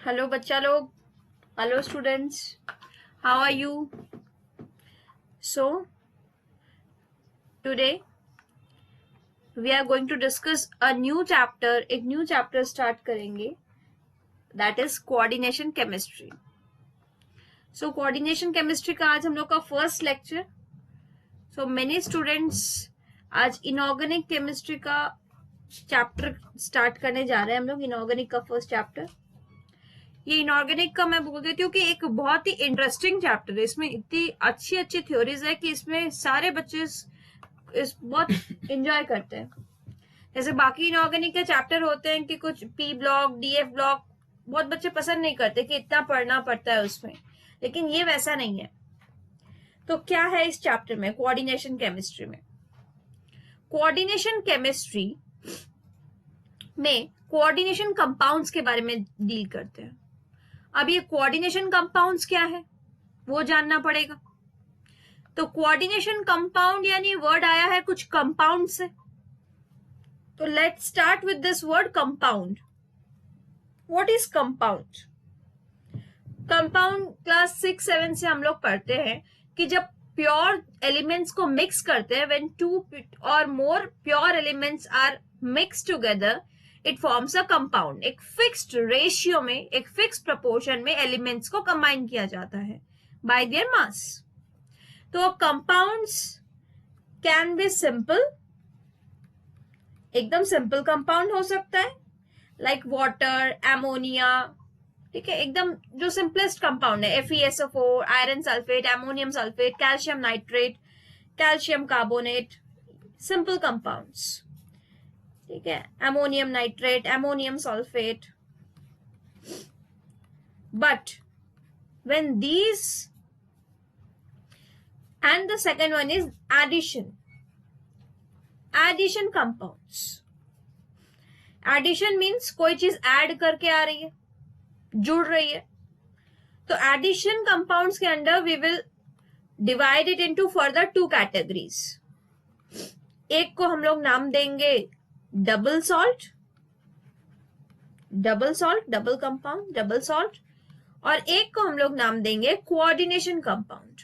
Hello बच्चा लोग, hello students, how are you? So today we are going to discuss a new chapter. एक new chapter start करेंगे, that is coordination chemistry. So coordination chemistry का आज हम लोग का first lecture. So many students आज इनऑर्गेनिक केमिस्ट्री का chapter start करने जा रहे हैं। हम लोग इनऑर्गेनिक का फर्स्ट चैप्टर, ये इनऑर्गेनिक का मैं बोल देती हूँ कि एक बहुत ही इंटरेस्टिंग चैप्टर है। इसमें इतनी अच्छी अच्छी थ्योरीज है कि इसमें सारे बच्चे इस बहुत एंजॉय करते हैं। जैसे बाकी इनऑर्गेनिक के चैप्टर होते हैं कि कुछ पी ब्लॉक, डीएफ ब्लॉक बहुत बच्चे पसंद नहीं करते कि इतना पढ़ना पड़ता है उसमें, लेकिन ये वैसा नहीं है। तो क्या है इस चैप्टर में? कोऑर्डिनेशन केमिस्ट्री में, कोऑर्डिनेशन केमिस्ट्री में कोऑर्डिनेशन कंपाउंड्स के बारे में डील करते हैं। अब ये कोऑर्डिनेशन कंपाउंड्स क्या है वो जानना पड़ेगा। तो कोऑर्डिनेशन कंपाउंड यानी वर्ड आया है कुछ कंपाउंड से। तो let's start with this word compound. What is compound? Compound class 6-7 से हम लोग पढ़ते हैं कि जब प्योर एलिमेंट्स को मिक्स करते हैं, व्हेन 2 और more pure elements are mix together, it forms a compound. एक फिक्स्ड रेशियो में, एक फिक्स्ड प्रोपोर्शन में एलिमेंट्स को कंबाइन किया जाता है बाय देयर मास। तो कंपाउंड्स कैन बी सिंपल, एकदम सिंपल कंपाउंड हो सकता है, लाइक वाटर, एमोनिया, ठीक है, एकदम जो सिंपलेस्ट कंपाउंड है, FeSO4, iron sulphate, ammonium sulphate, calcium nitrate, calcium carbonate, simple compounds, ठीक है, ammonium nitrate, ammonium sulphate. But when these, and the second one is addition compounds. Addition means कोई चीज add करके आ रही है, जुड़ रही है। तो एडिशन कंपाउंड्स के under we will divide it into further 2 categories. एक को हम लोग नाम देंगे double salt, double compound, double salt, और एक को हम लोग नाम देंगे coordination compound,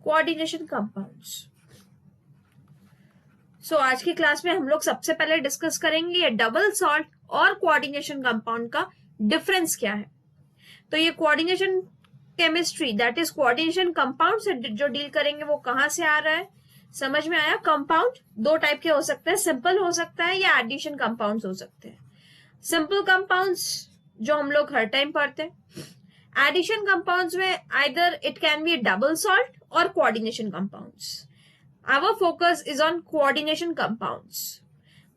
coordination compounds. So आज की क्लास में हम लोग सबसे पहले डिस्कस करेंगे ये डबल सॉल्ट और कोऑर्डिनेशन कंपाउंड का डिफरेंस क्या है। तो ये coordination chemistry, that is coordination compound से जो डील करेंगे वो कहां से आ रहा है, समझ में आया? कंपाउंड 2 टाइप के हो सकते हैं, सिंपल हो सकता है या एडिशन कंपाउंड्स हो सकते हैं। सिंपल कंपाउंड्स जो हम लोग हर टाइम पढ़ते हैं, एडिशन कंपाउंड्स में either it can be double salt और coordination compounds. Our focus is on coordination compounds.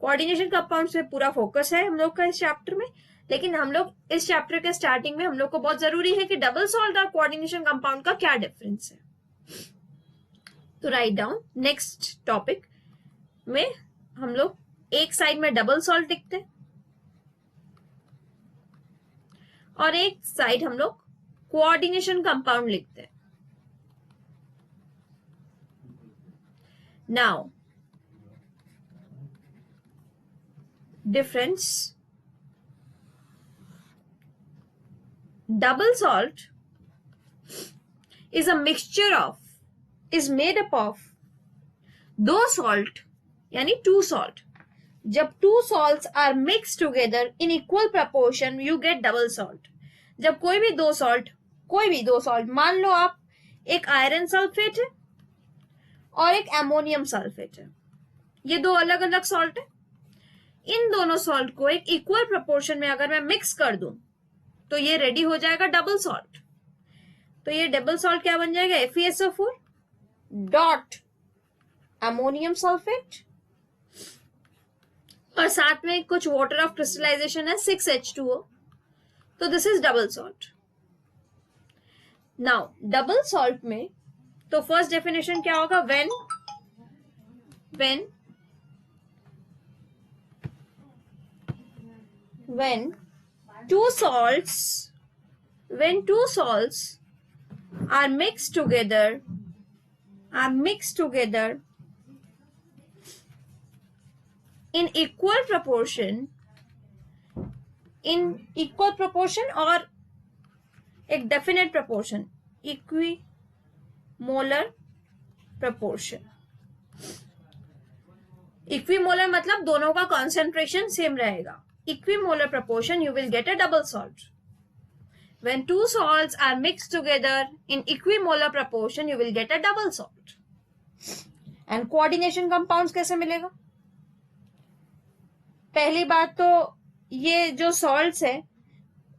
Coordination compounds पे पूरा फोकस है हम लोग का इस चैप्टर में, लेकिन हम लोग इस चैप्टर के स्टार्टिंग में हम लोग को बहुत जरूरी है कि डबल सॉल्ट और कोऑर्डिनेशन कंपाउंड का क्या डिफरेंस है। तो राइट डाउन, नेक्स्ट टॉपिक में हम लोग एक साइड में डबल सॉल्ट लिखते हैं और एक साइड हम लोग कोऑर्डिनेशन कंपाउंड लिखते हैं। Now difference, double salt is a mixture of, is made up of 2 salt यानी 2 salt। जब 2 salts are mixed together in equal proportion you get double salt। जब कोई भी दो सॉल्ट, मान लो आप एक आयरन सल्फेट है और एक एमोनियम सल्फेट है, ये 2 अलग अलग सॉल्ट है। इन दोनों सॉल्ट को एक इक्वल प्रोपोर्शन में अगर मैं मिक्स कर दूं तो ये रेडी हो जाएगा डबल सॉल्ट। तो ये डबल सॉल्ट क्या बन जाएगा? FeSO4 डॉट अमोनियम सल्फेट, और साथ में कुछ वाटर ऑफ क्रिस्टलाइजेशन है 6H2O। तो this is double salt. Now double salt में तो फर्स्ट डेफिनेशन क्या होगा? when two salts are mixed together in equal proportion in equal proportion और एक definite proportion, equi molar proportion. Equimolar मतलब दोनों का कॉन्सेंट्रेशन सेम रहेगा। Equimolar proportion you will get a double salt. When two salts are mixed together in equimolar proportion, you will get a double salt. And coordination compounds कैसे मिलेगा? पहली बात तो ये जो salts है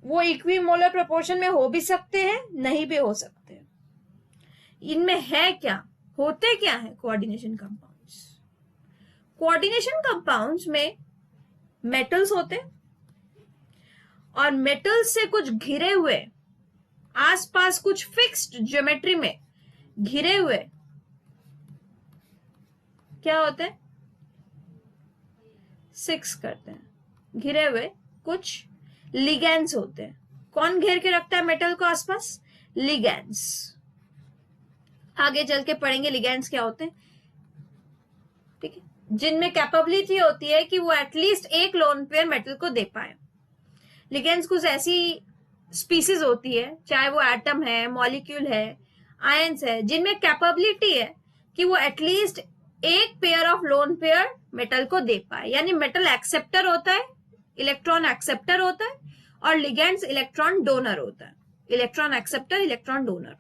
वो equimolar proportion में हो भी सकते हैं, नहीं भी हो सकते हैं। इनमें है क्या, होते क्या है coordination compounds? Coordination compounds में metals होते हैं और मेटल से कुछ घिरे हुए, आसपास कुछ फिक्स्ड ज्योमेट्री में घिरे हुए क्या होते हैं, 6 करते हैं, घिरे हुए कुछ लिगेंड्स होते हैं। कौन घेर के रखता है मेटल को आसपास? लिगेंड्स। आगे चल के पढ़ेंगे लिगेंड्स क्या होते हैं, ठीक है, जिनमें कैपेबिलिटी होती है कि वो एटलीस्ट एक लोन पेयर मेटल को दे पाए। लिगेंड्स कुछ ऐसी स्पीसीज होती है, चाहे वो एटम है, मॉलिक्यूल है, आयंस है, जिनमें कैपेबिलिटी है कि वो एटलीस्ट एक pair of lone pair metal को दे पाए। यानी मेटल एक्सेप्टर होता है, इलेक्ट्रॉन एक्सेप्टर होता है, और लिगेंड्स इलेक्ट्रॉन डोनर होता है। Electron acceptor, electron donor.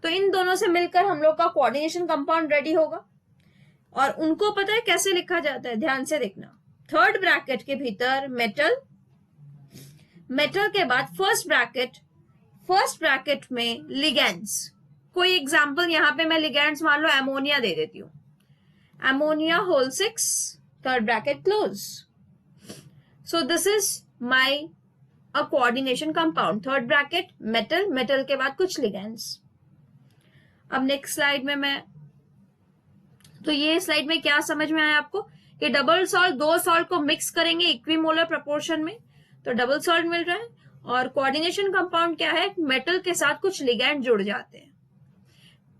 तो इन दोनों से मिलकर हम लोग का कोऑर्डिनेशन कंपाउंड रेडी होगा। और उनको पता है कैसे लिखा जाता है, ध्यान से देखना। थर्ड ब्रैकेट के भीतर मेटल, मेटल के बाद फर्स्ट ब्रैकेट में लिगेंड्स। कोई एग्जांपल यहाँ पे मैं लिगेंड्स मान लो एमोनिया दे देती हूँ, ammonia whole 6, third bracket close. So this is my uh coordination compound. Third bracket metal, metal के बाद कुछ लिगेंड्स। अब नेक्स्ट स्लाइड में तो ये स्लाइड में क्या समझ में आया आपको कि डबल सॉल्ट, दो सॉल्ट को मिक्स करेंगे इक्विमोलर प्रोपोर्शन में तो डबल सॉल्ट मिल रहा है। और कोऑर्डिनेशन कंपाउंड क्या है, मेटल के साथ कुछ लिगैंड जुड़ जाते हैं,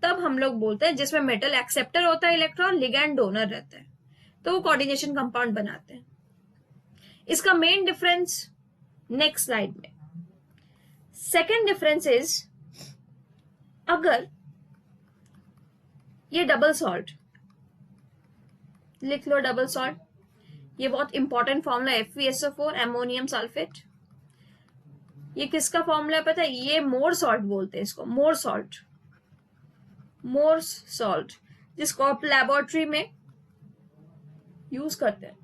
तब हम लोग बोलते हैं, जिसमें मेटल एक्सेप्टर होता है इलेक्ट्रॉन, लिगैंड डोनर रहता है, तो वो कोऑर्डिनेशन कंपाउंड बनाते हैं। इसका मेन डिफरेंस नेक्स्ट स्लाइड में। सेकेंड डिफरेंस इज, अगर ये डबल सॉल्ट, लिख लो डबल सॉल्ट, ये बहुत इंपॉर्टेंट फॉर्मूला है, FeSO4 अमोनियम सल्फेट। ये किसका फॉर्मूला पता है? ये मोर सॉल्ट बोलते हैं इसको, मोर सॉल्ट, जिसको आप लेबोरेटरी में यूज करते हैं,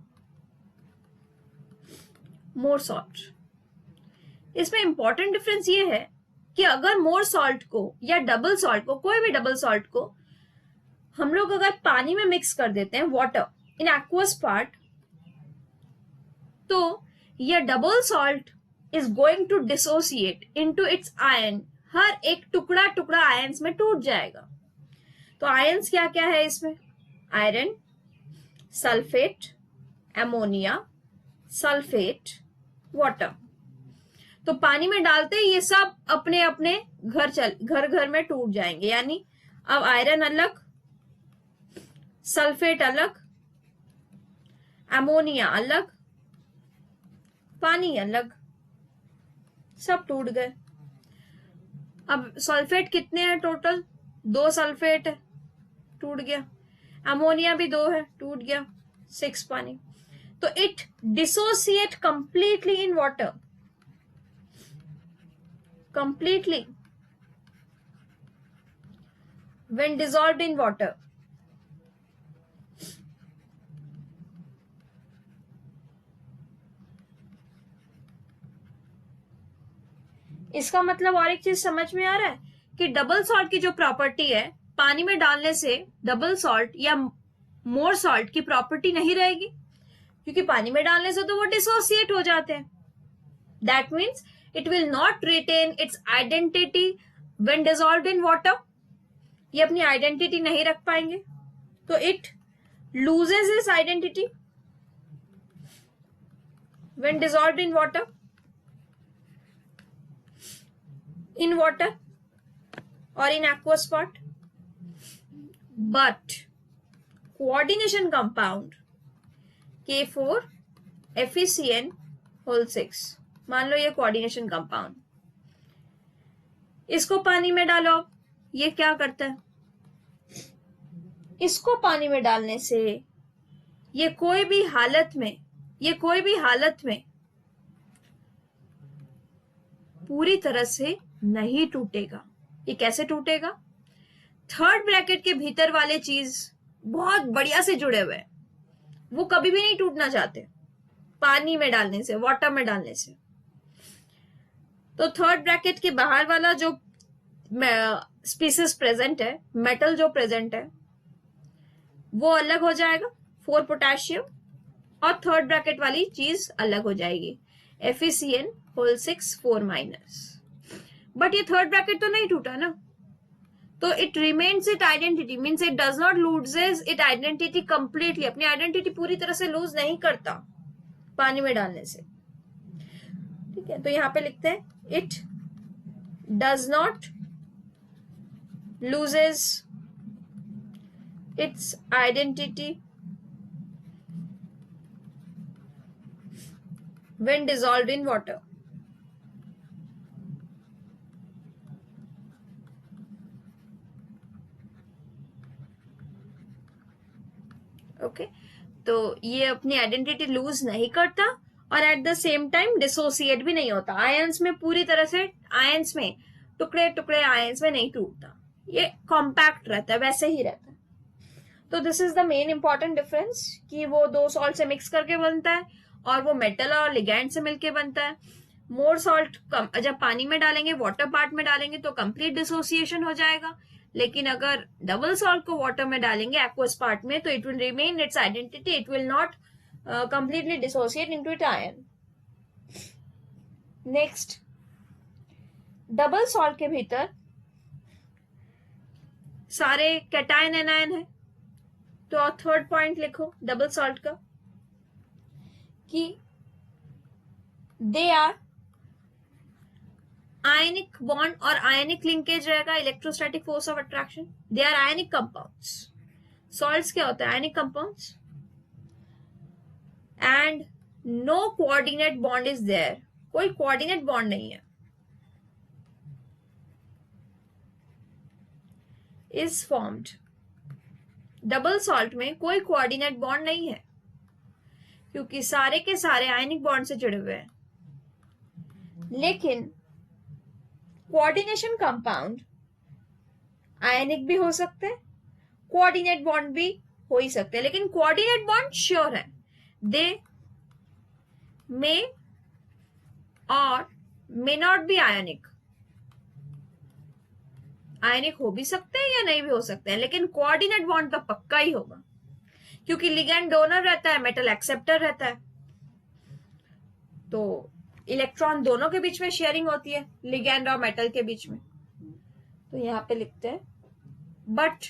मोर सॉल्ट। इसमें इंपॉर्टेंट डिफरेंस ये है कि अगर मोर सॉल्ट को या डबल सॉल्ट को, कोई भी डबल सॉल्ट को हम लोग अगर पानी में मिक्स कर देते हैं, वाटर इन एक्वस पार्ट, तो यह double salt is going to dissociate into its ion. हर एक टुकड़ा टुकड़ा आयंस में टूट जाएगा। तो आयंस क्या क्या है इसमें? Iron, sulphate, ammonia, sulphate, water. तो पानी में डालते ये सब अपने अपने घर में टूट जाएंगे। यानी अब आयरन अलग, सल्फेट अलग, एमोनिया अलग, पानी अलग, सब टूट गए। अब सल्फेट कितने हैं टोटल? 2 सल्फेट है, टूट गया। अमोनिया भी 2 है, टूट गया। 6 पानी। तो it dissociate completely in water, completely when dissolved in water. इसका मतलब और एक चीज समझ में आ रहा है कि डबल सॉल्ट की जो प्रॉपर्टी है, पानी में डालने से डबल सॉल्ट या मोर सॉल्ट की प्रॉपर्टी नहीं रहेगी, क्योंकि पानी में डालने से तो वो डिसोसिएट हो जाते हैं। That means it will not retain its identity when dissolved in water. ये अपनी आइडेंटिटी नहीं रख पाएंगे, तो it loses its identity when dissolved in water, in water or in aqueous part. But coordination compound K4 FeCN whole 6 मान लो ये coordination compound, इसको पानी में डालो, ये क्या करता है, इसको पानी में डालने से ये कोई भी हालत में पूरी तरह से नहीं टूटेगा। ये कैसे टूटेगा? थर्ड ब्रैकेट के भीतर वाले चीज बहुत बढ़िया से जुड़े हुए हैं, वो कभी भी नहीं टूटना चाहते पानी में डालने से, वाटर में डालने से। तो थर्ड ब्रैकेट के बाहर वाला जो स्पीसीज प्रेजेंट है, मेटल जो प्रेजेंट है, वो अलग हो जाएगा 4 पोटेशियम, और थर्ड ब्रैकेट वाली चीज अलग हो जाएगी FeCN होल 6 4 माइनस। बट ये थर्ड ब्रैकेट तो नहीं टूटा ना, तो it remains it identity, means it does not loses it identity completely, अपनी आइडेंटिटी पूरी तरह से लूज नहीं करता पानी में डालने से। ठीक है, तो यहां पे लिखते हैं it does not loses its identity when dissolved in water. Okay, तो ये अपनी आइडेंटिटी लूज नहीं करता और at the same time dissociate भी नहीं होता। आयंस में पूरी तरह से, आयंस में टुकड़े टुकड़े आयंस में नहीं टूटता, ये कॉम्पैक्ट रहता है, वैसे ही रहता है। तो this is the main important difference कि वो दो सॉल्ट से मिक्स करके बनता है और वो मेटल और लिगैंड से मिलके बनता है। मोर सॉल्ट जब पानी में डालेंगे, वाटर पार्ट में डालेंगे तो कंप्लीट डिसोसिएशन हो जाएगा, लेकिन अगर डबल सॉल्ट को वाटर में डालेंगे एक्वस पार्ट में, तो it will remain its identity, it will not completely dissociate into it ion. Next, double salt के भीतर सारे कैटायन एनायन है, तो थर्ड पॉइंट लिखो डबल सॉल्ट का कि दे आर आयनिक बॉन्ड और आयनिक लिंकेज रहेगा, electrostatic force of attraction, they are ionic compounds. Salts क्या होता है? Ionic compounds. And no coordinate bond is there, कोई कोऑर्डिनेट बॉन्ड नहीं है। इज फॉर्म्ड, डबल सॉल्ट में कोई कोऑर्डिनेट बॉन्ड नहीं है क्योंकि सारे के सारे आयनिक बॉन्ड से जुड़े हुए हैं। लेकिन कोऑर्डिनेशन कंपाउंड आयनिक भी हो सकते हैं, कोऑर्डिनेट बॉन्ड भी हो ही सकते हैं, लेकिन कोऑर्डिनेट बॉन्ड श्योर है, दे मे और मे नॉट बी आयनिक। आयनिक हो भी सकते हैं या नहीं भी हो सकते हैं, लेकिन कोऑर्डिनेट बॉन्ड तो पक्का ही होगा क्योंकि लिगैंड डोनर रहता है, मेटल एक्सेप्टर रहता है, तो इलेक्ट्रॉन दोनों के बीच में शेयरिंग होती है, लिगैंड और मेटल के बीच में। तो यहां पे लिखते हैं but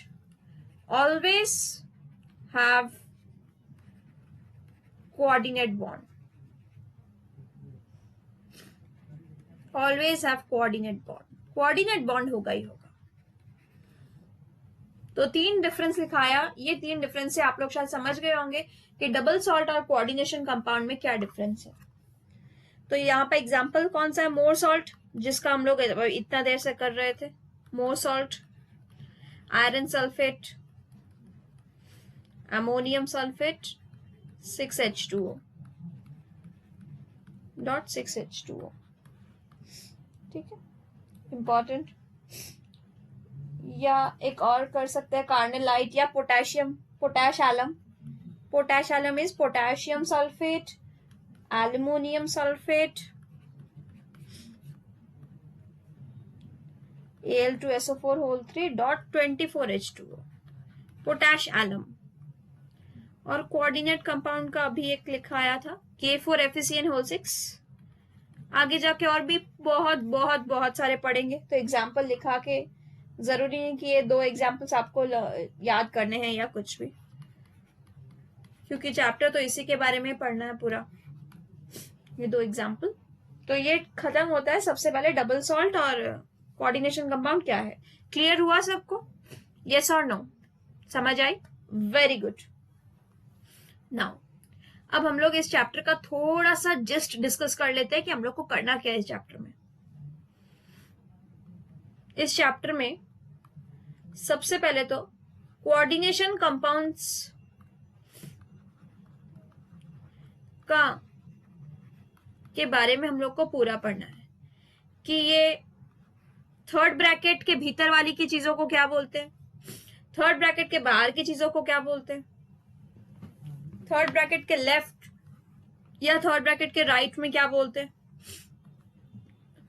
always have coordinate bond, always have coordinate bond, coordinate bond होगा ही होगा। तो 3 डिफरेंस लिखाया, ये 3 डिफरेंस से आप लोग शायद समझ गए होंगे कि डबल सॉल्ट और कोऑर्डिनेशन कंपाउंड में क्या डिफरेंस है। तो यहाँ पे एग्जांपल कौन सा है? मोर सॉल्ट, जिसका हम लोग इतना देर से कर रहे थे। Mohr salt, iron sulphate, ammonium sulphate, 6H2O dot 6H2O। ठीक है, इंपॉर्टेंट। या एक और कर सकते हैं कार्नेलाइट या potassium, potash alum. Potash alum is potassium sulphate, aluminium sulphate, Al2SO4 whole 3 dot 24H2O, potash alum. और कोऑर्डिनेट कंपाउंड का अभी एक लिखाया था K4FeCN होल 6। आगे जाके और भी बहुत बहुत बहुत सारे पढ़ेंगे, तो एग्जाम्पल लिखा के, जरूरी नहीं कि ये 2 एग्जाम्पल्स आपको याद करने हैं या कुछ भी, क्योंकि चैप्टर तो इसी के बारे में पढ़ना है पूरा। ये 2 एग्जाम्पल, तो ये खत्म होता है सबसे पहले डबल सॉल्ट और कोऑर्डिनेशन कंपाउंड क्या है। क्लियर हुआ सबको? यस और नो? समझ आई? Very good. नाउ अब हम लोग इस चैप्टर का थोड़ा सा जस्ट डिस्कस कर लेते हैं कि हम लोग को करना क्या है इस चैप्टर में। इस चैप्टर में सबसे पहले तो कोऑर्डिनेशन कंपाउंड्स का के बारे में हम लोग को पूरा पढ़ना है कि ये थर्ड ब्रैकेट के भीतर वाली की चीजों को क्या बोलते हैं, थर्ड ब्रैकेट के बाहर की चीजों को क्या बोलते हैं, थर्ड ब्रैकेट के लेफ्ट या थर्ड ब्रैकेट के राइट में क्या बोलते हैं,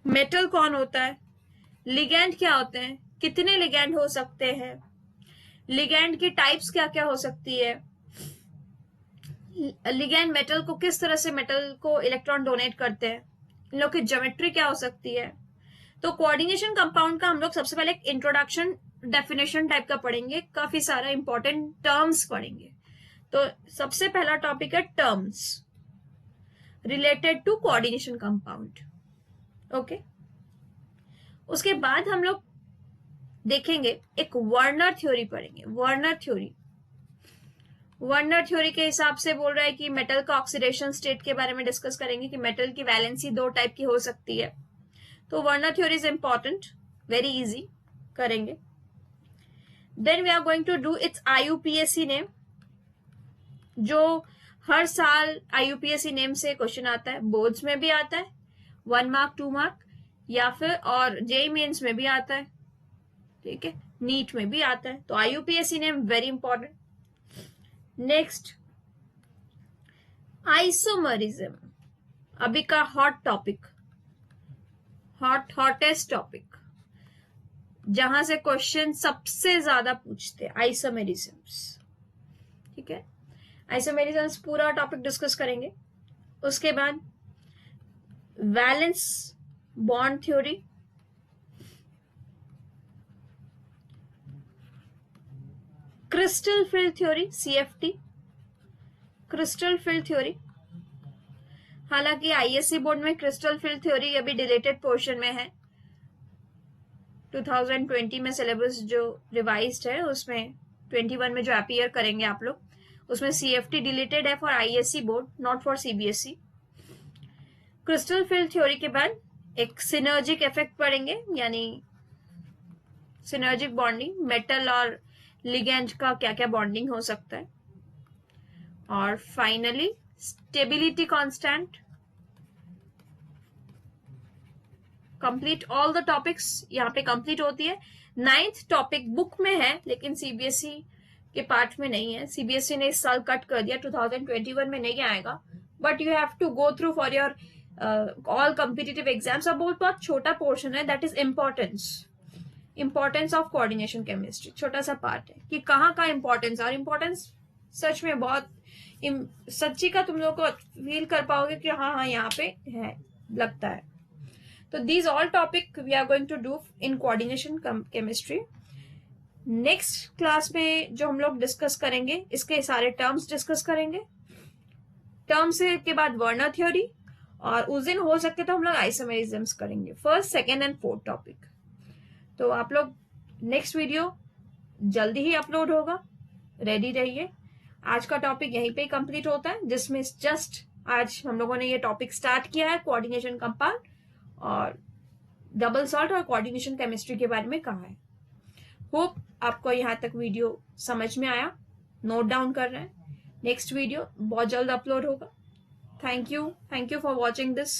मेटल कौन होता है, लिगैंड क्या होते हैं, कितने लिगैंड हो सकते हैं, लिगैंड की टाइप्स क्या क्या हो सकती है, लिगैंड मेटल को किस तरह से मेटल को इलेक्ट्रॉन डोनेट करते हैं, इन लोग की ज्योमेट्री क्या हो सकती है। तो कोऑर्डिनेशन कंपाउंड का हम लोग सबसे पहले एक इंट्रोडक्शन डेफिनेशन टाइप का पढ़ेंगे, काफी सारा इंपॉर्टेंट टर्म्स पढ़ेंगे। तो सबसे पहला टॉपिक है terms related to coordination compound. Okay, उसके बाद हम लोग देखेंगे एक वर्नर थ्योरी पढ़ेंगे। वर्नर थ्योरी, वर्नर थ्योरी के हिसाब से बोल रहा है कि मेटल का ऑक्सीडेशन स्टेट के बारे में डिस्कस करेंगे कि मेटल की वैलेंसी दो टाइप की हो सकती है। तो Werner theory is important, very easy करेंगे। Then we are going to do its IUPAC name, जो हर साल IUPAC नेम से क्वेश्चन आता है, बोर्ड्स में भी आता है 1 मार्क 2 मार्क, या फिर और JEE मेंस में भी आता है, ठीक है, नीट में भी आता है। तो IUPAC name very important. Next isomerism, अभी का हॉट टॉपिक, हॉटेस्ट टॉपिक, जहां से क्वेश्चन सबसे ज्यादा पूछते हैं, आइसोमेरिज्म्स, ठीक है। आइसोमेरिज्म्स पूरा टॉपिक डिस्कस करेंगे। उसके बाद valence bond theory, crystal field theory CFT, crystal field theory. हालांकि ISC बोर्ड में क्रिस्टल फील्ड थ्योरी अभी डिलेटेड पोर्शन में है, 2020 में सिलेबस जो रिवाइज्ड है उसमें 21 में जो अपीयर करेंगे आप लोग, उसमें CFT डिलीटेड है for ISC board, not for CBSE। Crystal field theory के बाद एक सिनर्जिक इफेक्ट पढ़ेंगे, यानी सिनर्जिक बॉन्डिंग, मेटल और लिगेंड का क्या क्या बॉन्डिंग हो सकता है। और finally stability constant. Complete all the topics यहाँ पे कंप्लीट होती है। 9th टॉपिक बुक में है लेकिन CBSE के पार्ट में नहीं है, CBSE ने इस साल कट कर दिया, 2021 में नहीं आएगा, but you have to go through for your all competitive exams. अब बहुत छोटा पोर्शन है, that is importance of coordination chemistry, छोटा सा पार्ट है कि कहाँ का इंपॉर्टेंस, और इंपॉर्टेंस सच में बहुत सच्ची का तुम लोग को फील कर पाओगे कि हाँ यहाँ पे है, लगता है। तो these all topic we are going to do in coordination chemistry। Next class में जो हम लोग डिस्कस करेंगे, इसके सारे टर्म्स डिस्कस करेंगे, टर्म्स के बाद वर्नर थ्योरी, और उस दिन हो सके तो हम लोग आइसोमेरिज्म्स करेंगे, first second and fourth topic. तो आप लोग नेक्स्ट वीडियो जल्दी ही अपलोड होगा, रेडी रहिए। आज का टॉपिक यहीं पे कंप्लीट होता है, जिसमें जस्ट आज हम लोगों ने ये टॉपिक स्टार्ट किया है, कोऑर्डिनेशन कंपाउंड और डबल सॉल्ट और कोऑर्डिनेशन केमिस्ट्री के बारे में कहा है। होप आपको यहाँ तक वीडियो समझ में आया, नोट डाउन कर रहे हैं। नेक्स्ट वीडियो बहुत जल्द अपलोड होगा। Thank you for watching this.